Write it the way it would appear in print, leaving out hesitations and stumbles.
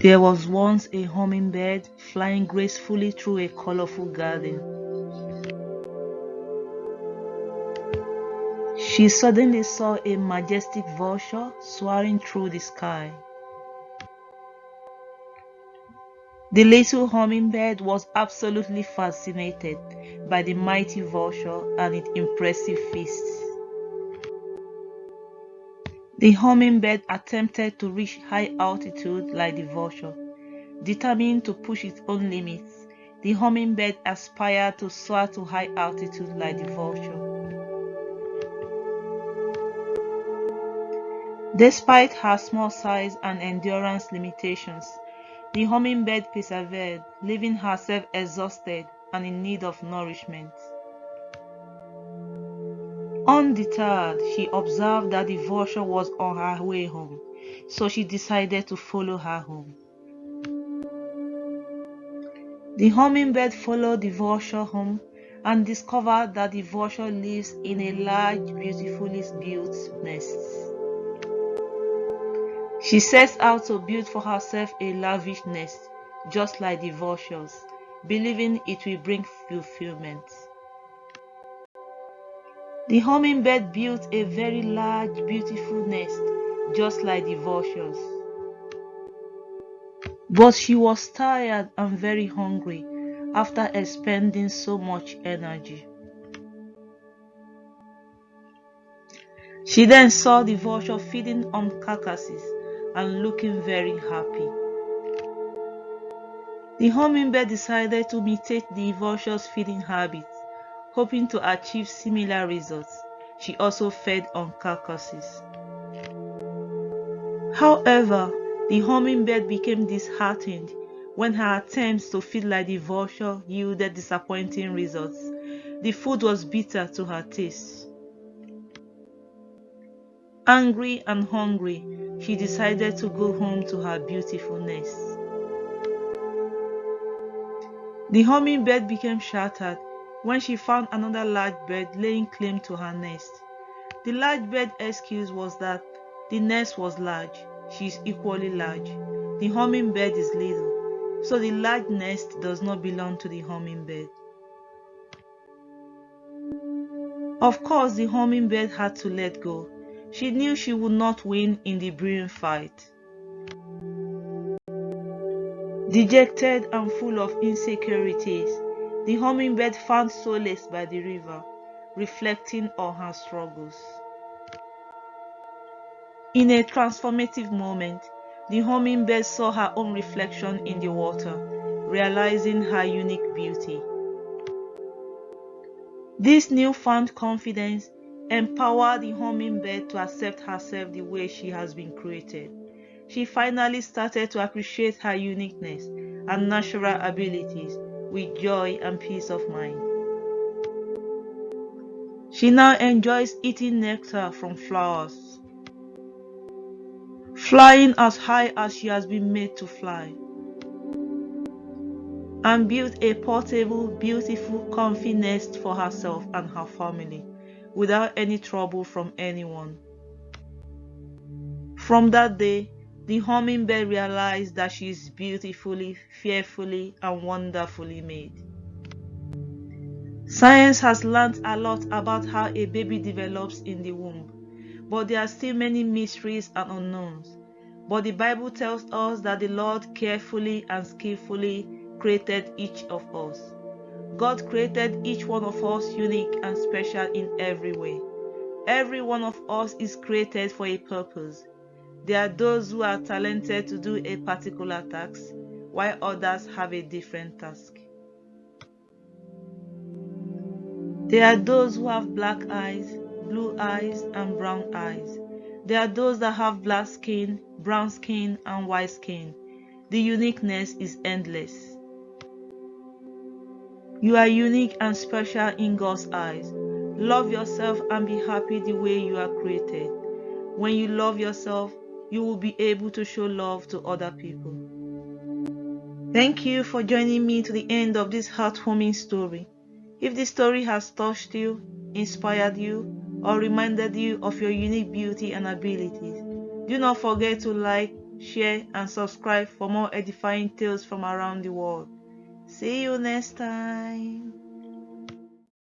There was once a hummingbird flying gracefully through a colorful garden. She suddenly saw a majestic vulture soaring through the sky. The little hummingbird was absolutely fascinated by the mighty vulture and its impressive feast. The hummingbird attempted to reach high altitude like the vulture. Determined to push its own limits, the hummingbird aspired to soar to high altitude like the vulture. Despite her small size and endurance limitations, the hummingbird persevered, leaving herself exhausted and in need of nourishment. Undeterred, she observed that the vulture was on her way home, so she decided to follow her home. The hummingbird followed the vulture home and discovered that the vulture lives in a large, beautifully built nest. She sets out to build for herself a lavish nest, just like the vultures, believing it will bring fulfillment. The hummingbird built a very large, beautiful nest, just like the vultures. But she was tired and very hungry after expending so much energy. She then saw the vulture feeding on carcasses and looking very happy. The hummingbird decided to imitate the vulture's feeding habits, hoping to achieve similar results. She also fed on carcasses. However, the hummingbird became disheartened when her attempts to feed like the vulture yielded disappointing results. The food was bitter to her taste. Angry and hungry, she decided to go home to her beautiful nest. The hummingbird became shattered when she found another large bird laying claim to her nest. The large bird's excuse was that the nest was large, she is equally large. The hummingbird is little, so the large nest does not belong to the hummingbird. Of course, the hummingbird had to let go. She knew she would not win in the brewing fight. Dejected and full of insecurities, the hummingbird found solace by the river, reflecting on her struggles. In a transformative moment, the hummingbird saw her own reflection in the water, realizing her unique beauty. This newfound confidence empowered the hummingbird to accept herself the way she has been created. She finally started to appreciate her uniqueness and natural abilities with joy and peace of mind. She now enjoys eating nectar from flowers, flying as high as she has been made to fly, and built a portable, beautiful, comfy nest for herself and her family without any trouble from anyone. From that day, the hummingbird realized that she is beautifully, fearfully, and wonderfully made. Science has learned a lot about how a baby develops in the womb, but there are still many mysteries and unknowns. But the Bible tells us that the Lord carefully and skillfully created each of us. God created each one of us unique and special in every way. Every one of us is created for a purpose. There are those who are talented to do a particular task, while others have a different task. There are those who have black eyes, blue eyes, and brown eyes. There are those that have black skin, brown skin, and white skin. The uniqueness is endless. You are unique and special in God's eyes. Love yourself and be happy the way you are created. When you love yourself, you will be able to show love to other people. Thank you for joining me to the end of this heartwarming story. If this story has touched you, inspired you, or reminded you of your unique beauty and abilities, do not forget to like, share, and subscribe for more edifying tales from around the world. See you next time.